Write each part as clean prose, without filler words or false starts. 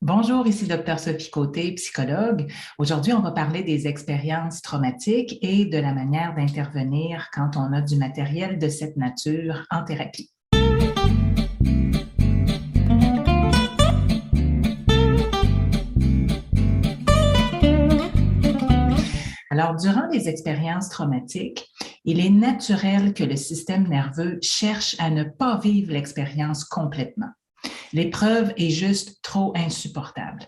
Bonjour, ici Dr. Sophie Côté, psychologue. Aujourd'hui, on va parler des expériences traumatiques et de la manière d'intervenir quand on a du matériel de cette nature en thérapie. Alors, durant les expériences traumatiques, il est naturel que le système nerveux cherche à ne pas vivre l'expérience complètement. L'épreuve est juste trop insupportable.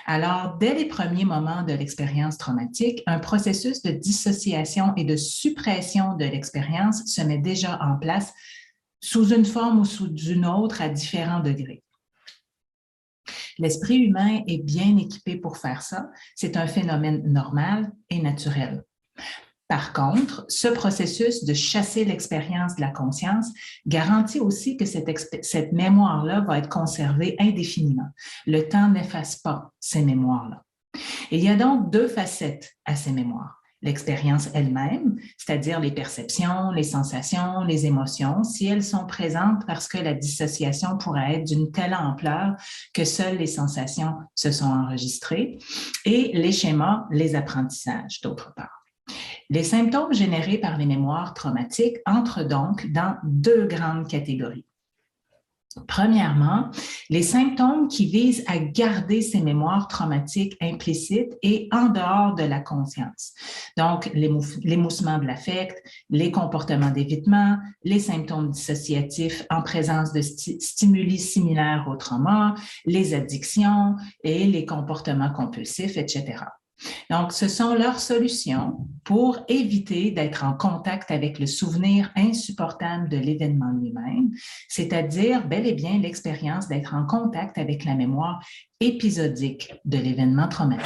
Alors, dès les premiers moments de l'expérience traumatique, un processus de dissociation et de suppression de l'expérience se met déjà en place sous une forme ou sous une autre à différents degrés. L'esprit humain est bien équipé pour faire ça. C'est un phénomène normal et naturel. Par contre, ce processus de chasser l'expérience de la conscience garantit aussi que cette mémoire-là va être conservée indéfiniment. Le temps n'efface pas ces mémoires-là. Il y a donc deux facettes à ces mémoires. L'expérience elle-même, c'est-à-dire les perceptions, les sensations, les émotions, si elles sont présentes parce que la dissociation pourrait être d'une telle ampleur que seules les sensations se sont enregistrées, et les schémas, les apprentissages, d'autre part. Les symptômes générés par les mémoires traumatiques entrent donc dans deux grandes catégories. Premièrement, les symptômes qui visent à garder ces mémoires traumatiques implicites et en dehors de la conscience. Donc, l'émoussement de l'affect, les comportements d'évitement, les symptômes dissociatifs en présence de stimuli similaires au trauma, les addictions et les comportements compulsifs, etc. Donc, ce sont leurs solutions pour éviter d'être en contact avec le souvenir insupportable de l'événement lui-même, c'est-à-dire bel et bien l'expérience d'être en contact avec la mémoire épisodique de l'événement traumatique.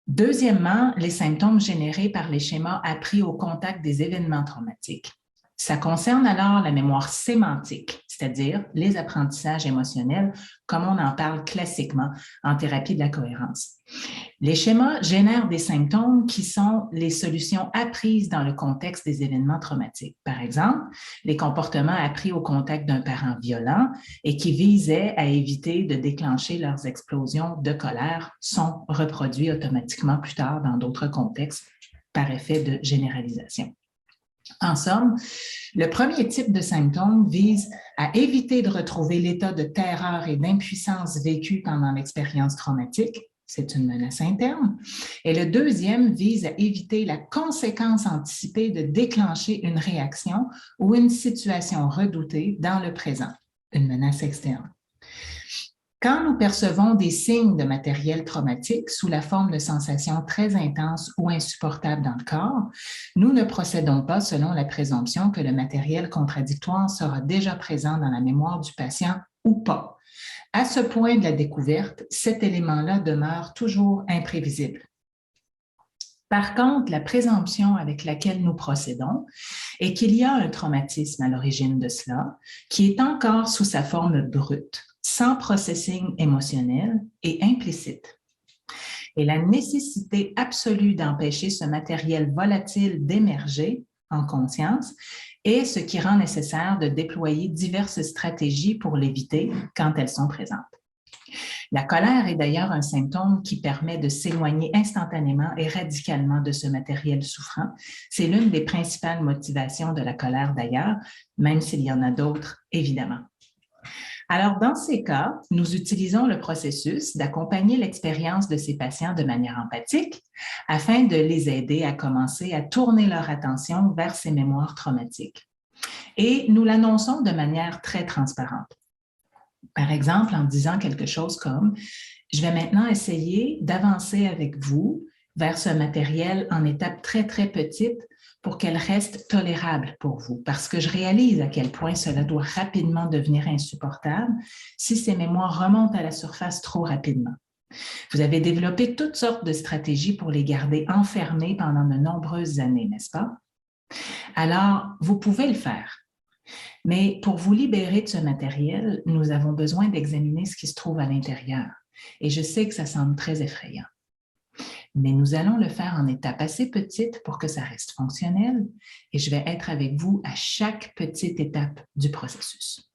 Deuxièmement, les symptômes générés par les schémas appris au contact des événements traumatiques. Ça concerne alors la mémoire sémantique, c'est-à-dire les apprentissages émotionnels, comme on en parle classiquement en thérapie de la cohérence. Les schémas génèrent des symptômes qui sont les solutions apprises dans le contexte des événements traumatiques. Par exemple, les comportements appris au contact d'un parent violent et qui visaient à éviter de déclencher leurs explosions de colère sont reproduits automatiquement plus tard dans d'autres contextes par effet de généralisation. En somme, le premier type de symptômes vise à éviter de retrouver l'état de terreur et d'impuissance vécu pendant l'expérience traumatique. C'est une menace interne. Et le deuxième vise à éviter la conséquence anticipée de déclencher une réaction ou une situation redoutée dans le présent, une menace externe. Quand nous percevons des signes de matériel traumatique sous la forme de sensations très intenses ou insupportables dans le corps, nous ne procédons pas selon la présomption que le matériel contradictoire sera déjà présent dans la mémoire du patient ou pas. À ce point de la découverte, cet élément-là demeure toujours imprévisible. Par contre, la présomption avec laquelle nous procédons est qu'il y a un traumatisme à l'origine de cela, qui est encore sous sa forme brute, sans processing émotionnel et implicite. Et la nécessité absolue d'empêcher ce matériel volatile d'émerger en conscience est ce qui rend nécessaire de déployer diverses stratégies pour l'éviter quand elles sont présentes. La colère est d'ailleurs un symptôme qui permet de s'éloigner instantanément et radicalement de ce matériel souffrant. C'est l'une des principales motivations de la colère d'ailleurs, même s'il y en a d'autres, évidemment. Alors, dans ces cas, nous utilisons le processus d'accompagner l'expérience de ces patients de manière empathique afin de les aider à commencer à tourner leur attention vers ces mémoires traumatiques. Et nous l'annonçons de manière très transparente. Par exemple, en disant quelque chose comme « Je vais maintenant essayer d'avancer avec vous vers ce matériel en étape très, très petite pour qu'elle reste tolérable pour vous, parce que je réalise à quel point cela doit rapidement devenir insupportable si ces mémoires remontent à la surface trop rapidement. Vous avez développé toutes sortes de stratégies pour les garder enfermés pendant de nombreuses années, n'est-ce pas? Alors, vous pouvez le faire. Mais pour vous libérer de ce matériel, nous avons besoin d'examiner ce qui se trouve à l'intérieur. Et je sais que ça semble très effrayant. Mais nous allons le faire en étapes assez petites pour que ça reste fonctionnel et je vais être avec vous à chaque petite étape du processus.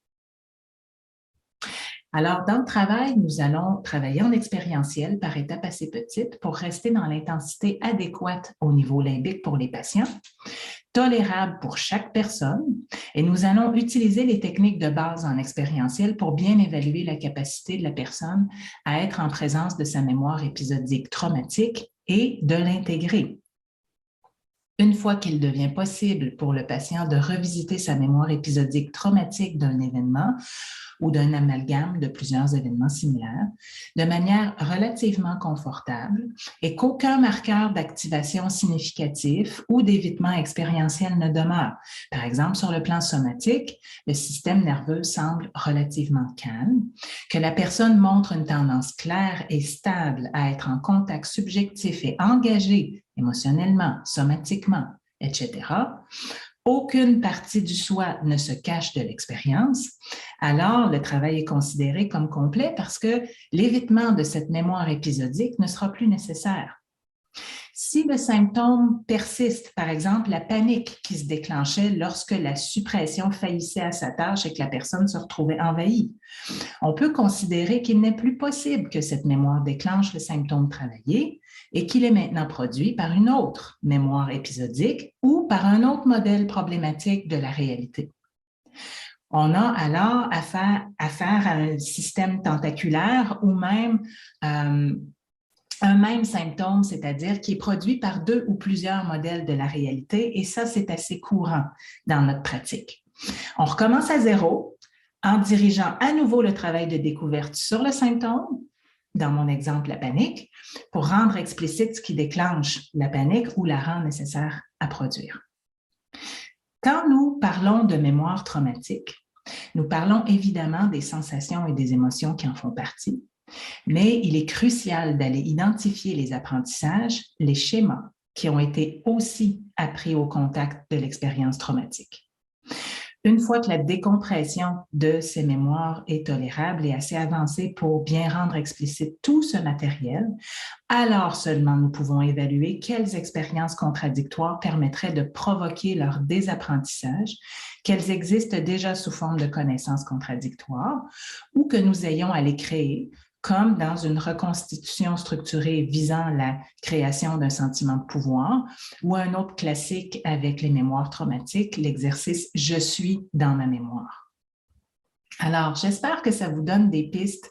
Alors, dans le travail, nous allons travailler en expérientiel par étapes assez petites pour rester dans l'intensité adéquate au niveau limbique pour les patients, tolérable pour chaque personne, et nous allons utiliser les techniques de base en expérientiel pour bien évaluer la capacité de la personne à être en présence de sa mémoire épisodique traumatique et de l'intégrer. Une fois qu'il devient possible pour le patient de revisiter sa mémoire épisodique traumatique d'un événement ou d'un amalgame de plusieurs événements similaires, de manière relativement confortable et qu'aucun marqueur d'activation significatif ou d'évitement expérientiel ne demeure. Par exemple, sur le plan somatique, le système nerveux semble relativement calme, que la personne montre une tendance claire et stable à être en contact subjectif et engagé émotionnellement, somatiquement, etc. Aucune partie du soi ne se cache de l'expérience, alors le travail est considéré comme complet parce que l'évitement de cette mémoire épisodique ne sera plus nécessaire. Si le symptôme persiste, par exemple la panique qui se déclenchait lorsque la suppression faillissait à sa tâche et que la personne se retrouvait envahie, on peut considérer qu'il n'est plus possible que cette mémoire déclenche le symptôme travaillé et qu'il est maintenant produit par une autre mémoire épisodique ou par un autre modèle problématique de la réalité. On a alors affaire à un système tentaculaire ou même un même symptôme, c'est-à-dire qui est produit par deux ou plusieurs modèles de la réalité, et ça, c'est assez courant dans notre pratique. On recommence à zéro en dirigeant à nouveau le travail de découverte sur le symptôme, dans mon exemple, la panique, pour rendre explicite ce qui déclenche la panique ou la rend nécessaire à produire. Quand nous parlons de mémoire traumatique, nous parlons évidemment des sensations et des émotions qui en font partie, mais il est crucial d'aller identifier les apprentissages, les schémas qui ont été aussi appris au contact de l'expérience traumatique. Une fois que la décompression de ces mémoires est tolérable et assez avancée pour bien rendre explicite tout ce matériel, alors seulement nous pouvons évaluer quelles expériences contradictoires permettraient de provoquer leur désapprentissage, qu'elles existent déjà sous forme de connaissances contradictoires ou que nous ayons à les créer, comme dans une reconstitution structurée visant la création d'un sentiment de pouvoir, ou un autre classique avec les mémoires traumatiques, l'exercice « Je suis dans ma mémoire ». Alors, j'espère que ça vous donne des pistes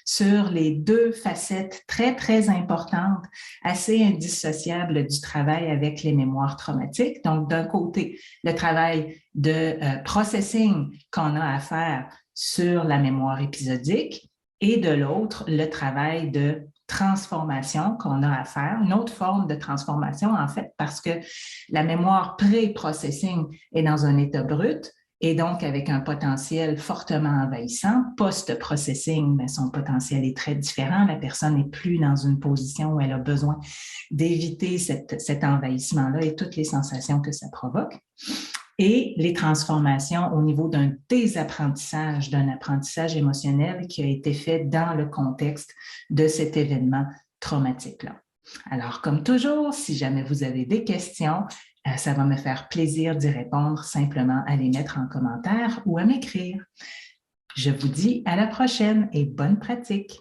sur les deux facettes très, très importantes, assez indissociables du travail avec les mémoires traumatiques. Donc, d'un côté, le travail de processing qu'on a à faire sur la mémoire épisodique, et de l'autre, le travail de transformation qu'on a à faire, une autre forme de transformation en fait, parce que la mémoire pré-processing est dans un état brut et donc avec un potentiel fortement envahissant. Post-processing, mais son potentiel est très différent. La personne n'est plus dans une position où elle a besoin d'éviter cet envahissement-là et toutes les sensations que ça provoque. Et les transformations au niveau d'un désapprentissage, d'un apprentissage émotionnel qui a été fait dans le contexte de cet événement traumatique-là. Alors, comme toujours, si jamais vous avez des questions, ça va me faire plaisir d'y répondre, simplement à les mettre en commentaire ou à m'écrire. Je vous dis à la prochaine et bonne pratique!